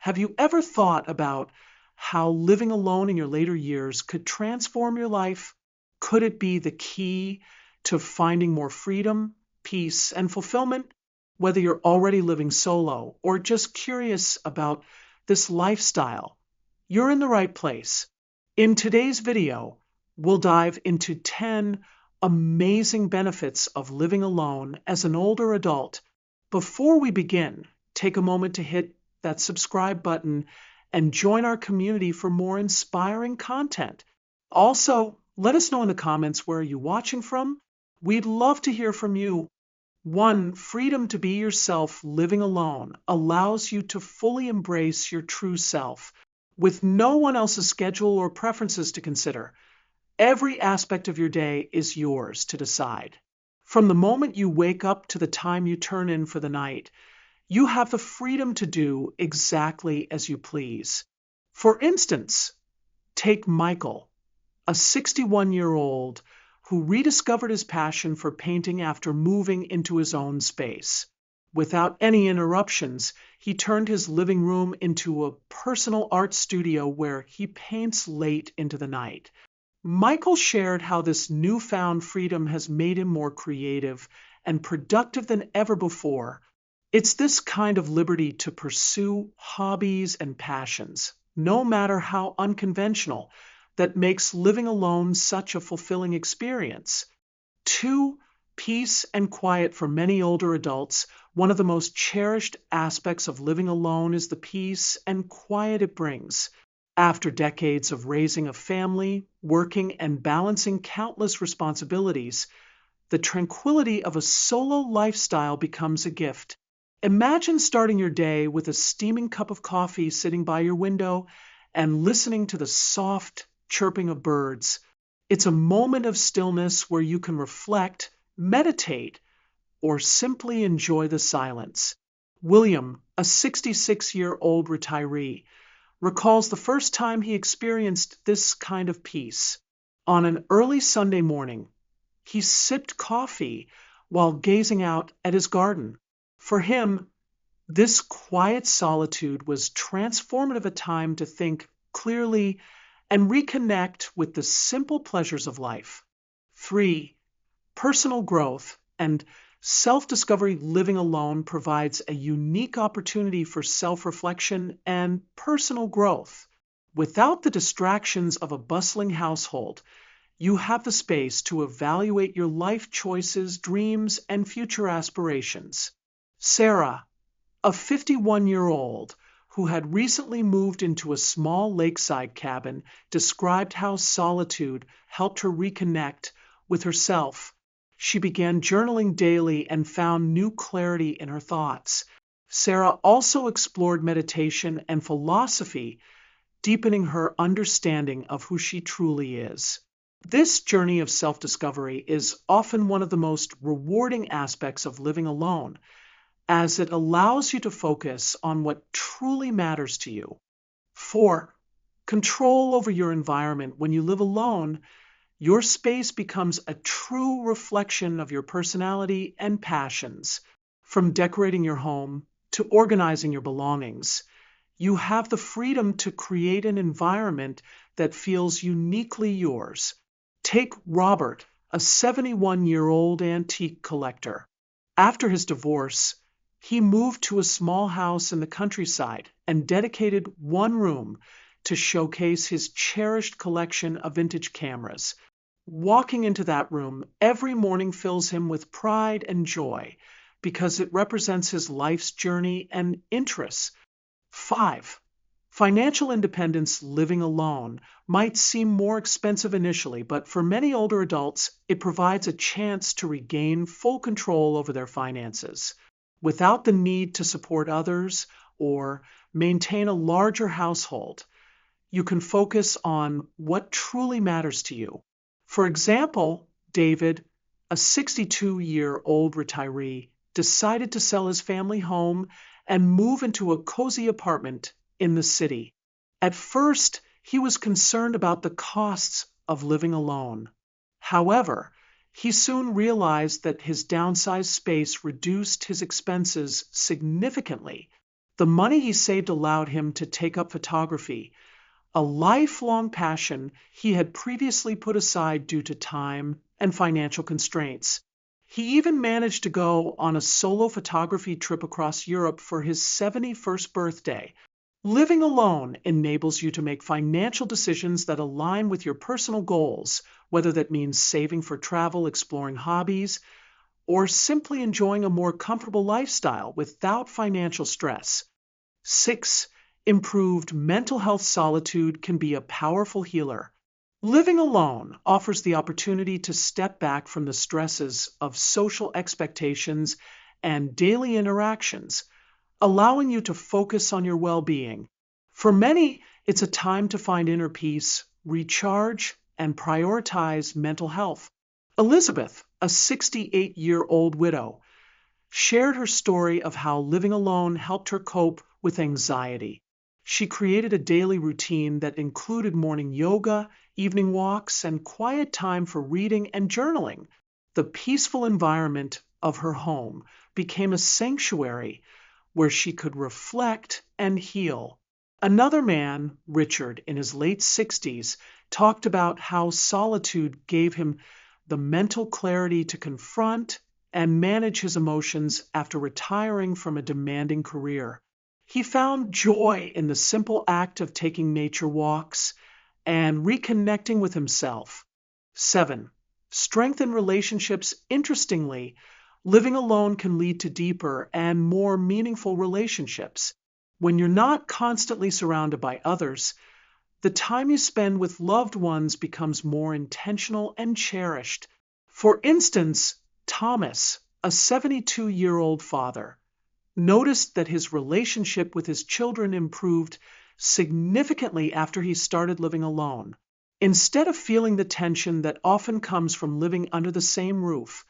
Have you ever thought about how living alone in your later years could transform your life? Could it be the key to finding more freedom, peace, and fulfillment? Whether you're already living solo or just curious about this lifestyle, you're in the right place. In today's video, we'll dive into 10 amazing benefits of living alone as an older adult. Before we begin, take a moment to hit that subscribe button and join our community for more inspiring content. Also, let us know in the comments where you're watching from. We'd love to hear from you. 1. Freedom to be yourself living alone allows you to fully embrace your true self, with no one else's schedule or preferences to consider. Every aspect of your day is yours to decide. From the moment you wake up to the time you turn in for the night, you have the freedom to do exactly as you please. For instance, take Michael, a 61-year-old who rediscovered his passion for painting after moving into his own space. Without any interruptions, he turned his living room into a personal art studio where he paints late into the night. Michael shared how this newfound freedom has made him more creative and productive than ever before. It's this kind of liberty to pursue hobbies and passions, no matter how unconventional, that makes living alone such a fulfilling experience. 2. Peace and quiet. For many older adults, one of the most cherished aspects of living alone is the peace and quiet it brings. After decades of raising a family, working, and balancing countless responsibilities, the tranquility of a solo lifestyle becomes a gift. Imagine starting your day with a steaming cup of coffee sitting by your window and listening to the soft chirping of birds. It's a moment of stillness where you can reflect, meditate, or simply enjoy the silence. William, a 66-year-old retiree, recalls the first time he experienced this kind of peace. On an early Sunday morning, he sipped coffee while gazing out at his garden. For him, this quiet solitude was transformative, a time to think clearly and reconnect with the simple pleasures of life. 3. Personal growth and self-discovery. Living alone provides a unique opportunity for self-reflection and personal growth. Without the distractions of a bustling household, you have the space to evaluate your life choices, dreams, and future aspirations. Sarah, a 51-year-old who had recently moved into a small lakeside cabin, described how solitude helped her reconnect with herself. She began journaling daily and found new clarity in her thoughts. Sarah also explored meditation and philosophy, deepening her understanding of who she truly is. This journey of self-discovery is often one of the most rewarding aspects of living alone, as it allows you to focus on what truly matters to you. 4. Control over your environment. When you live alone, your space becomes a true reflection of your personality and passions. From decorating your home to organizing your belongings, you have the freedom to create an environment that feels uniquely yours. Take Robert, a 71-year-old antique collector. After his divorce, he moved to a small house in the countryside and dedicated one room to showcase his cherished collection of vintage cameras. Walking into that room every morning fills him with pride and joy because it represents his life's journey and interests. 5. Financial independence. Living alone might seem more expensive initially, but for many older adults, it provides a chance to regain full control over their finances. Without the need to support others or maintain a larger household, you can focus on what truly matters to you. For example, David, a 62-year-old retiree, decided to sell his family home and move into a cozy apartment in the city. At first, he was concerned about the costs of living alone. However, he soon realized that his downsized space reduced his expenses significantly. The money he saved allowed him to take up photography, a lifelong passion he had previously put aside due to time and financial constraints. He even managed to go on a solo photography trip across Europe for his 71st birthday. Living alone enables you to make financial decisions that align with your personal goals, whether that means saving for travel, exploring hobbies, or simply enjoying a more comfortable lifestyle without financial stress. 6. Improved mental health. Solitude can be a powerful healer. Living alone offers the opportunity to step back from the stresses of social expectations and daily interactions, allowing you to focus on your well-being. For many, it's a time to find inner peace, recharge, and prioritize mental health. Elizabeth, a 68-year-old widow, shared her story of how living alone helped her cope with anxiety. She created a daily routine that included morning yoga, evening walks, and quiet time for reading and journaling. The peaceful environment of her home became a sanctuary where she could reflect and heal. Another man, Richard, in his late 60s, talked about how solitude gave him the mental clarity to confront and manage his emotions after retiring from a demanding career. He found joy in the simple act of taking nature walks and reconnecting with himself. 7. Strengthen relationships. Interestingly, living alone can lead to deeper and more meaningful relationships. When you're not constantly surrounded by others, the time you spend with loved ones becomes more intentional and cherished. For instance, Thomas, a 72-year-old father, noticed that his relationship with his children improved significantly after he started living alone. Instead of feeling the tension that often comes from living under the same roof,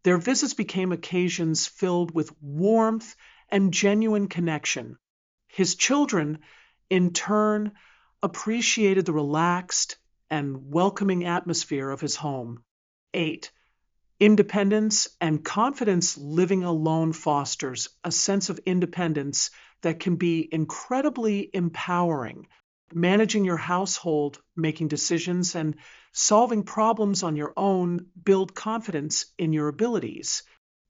their visits became occasions filled with warmth and genuine connection. His children, in turn, appreciated the relaxed and welcoming atmosphere of his home. 8. Independence and confidence. Living alone fosters a sense of independence that can be incredibly empowering. Managing your household, making decisions, and solving problems on your own build confidence in your abilities.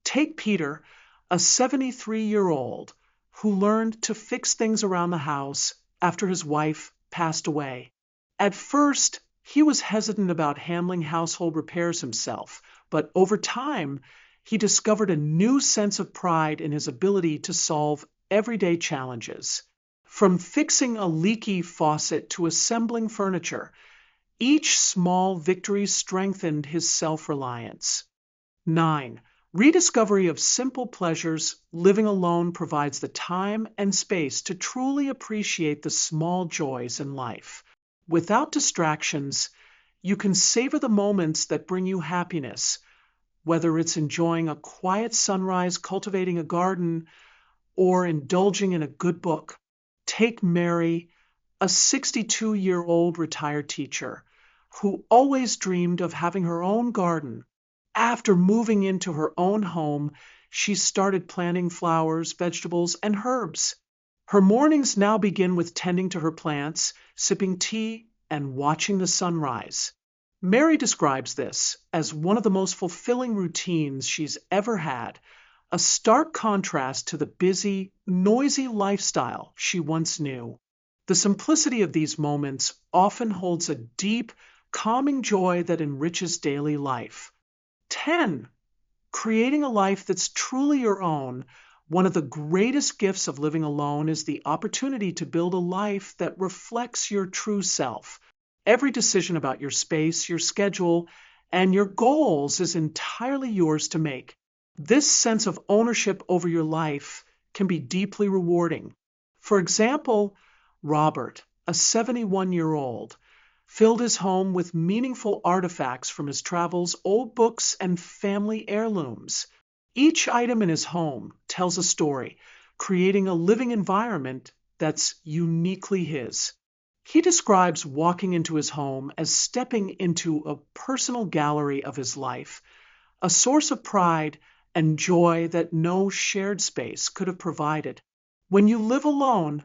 Take Peter, a 73-year-old who learned to fix things around the house after his wife passed away. At first, he was hesitant about handling household repairs himself, but over time, he discovered a new sense of pride in his ability to solve everyday challenges. From fixing a leaky faucet to assembling furniture, each small victory strengthened his self-reliance. 9. Rediscovery of simple pleasures. Living alone provides the time and space to truly appreciate the small joys in life. Without distractions, you can savor the moments that bring you happiness, whether it's enjoying a quiet sunrise, cultivating a garden, or indulging in a good book. Take Mary, a 62-year-old retired teacher who always dreamed of having her own garden. After moving into her own home, she started planting flowers, vegetables, and herbs. Her mornings now begin with tending to her plants, sipping tea, and watching the sunrise. Mary describes this as one of the most fulfilling routines she's ever had, a stark contrast to the busy, noisy lifestyle she once knew. The simplicity of these moments often holds a deep, calming joy that enriches daily life. 10. Creating a life that's truly your own. One of the greatest gifts of living alone is the opportunity to build a life that reflects your true self. Every decision about your space, your schedule, and your goals is entirely yours to make. This sense of ownership over your life can be deeply rewarding. For example, Robert, a 71-year-old, filled his home with meaningful artifacts from his travels, old books, and family heirlooms. Each item in his home tells a story, creating a living environment that's uniquely his. He describes walking into his home as stepping into a personal gallery of his life, a source of pride and joy that no shared space could have provided. When you live alone,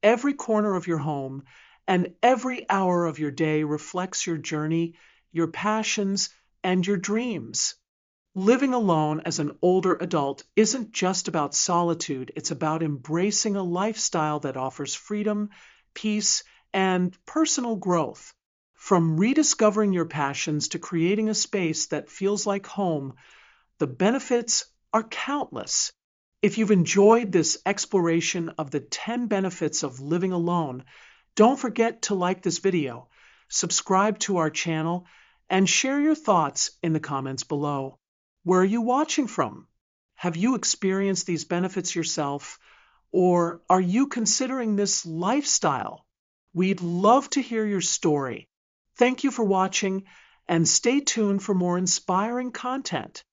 every corner of your home and every hour of your day reflects your journey, your passions, and your dreams. Living alone as an older adult isn't just about solitude, it's about embracing a lifestyle that offers freedom, peace, and personal growth. From rediscovering your passions to creating a space that feels like home, the benefits are countless. If you've enjoyed this exploration of the 10 benefits of living alone, don't forget to like this video, subscribe to our channel, and share your thoughts in the comments below. Where are you watching from? Have you experienced these benefits yourself, or are you considering this lifestyle? We'd love to hear your story. Thank you for watching, and stay tuned for more inspiring content.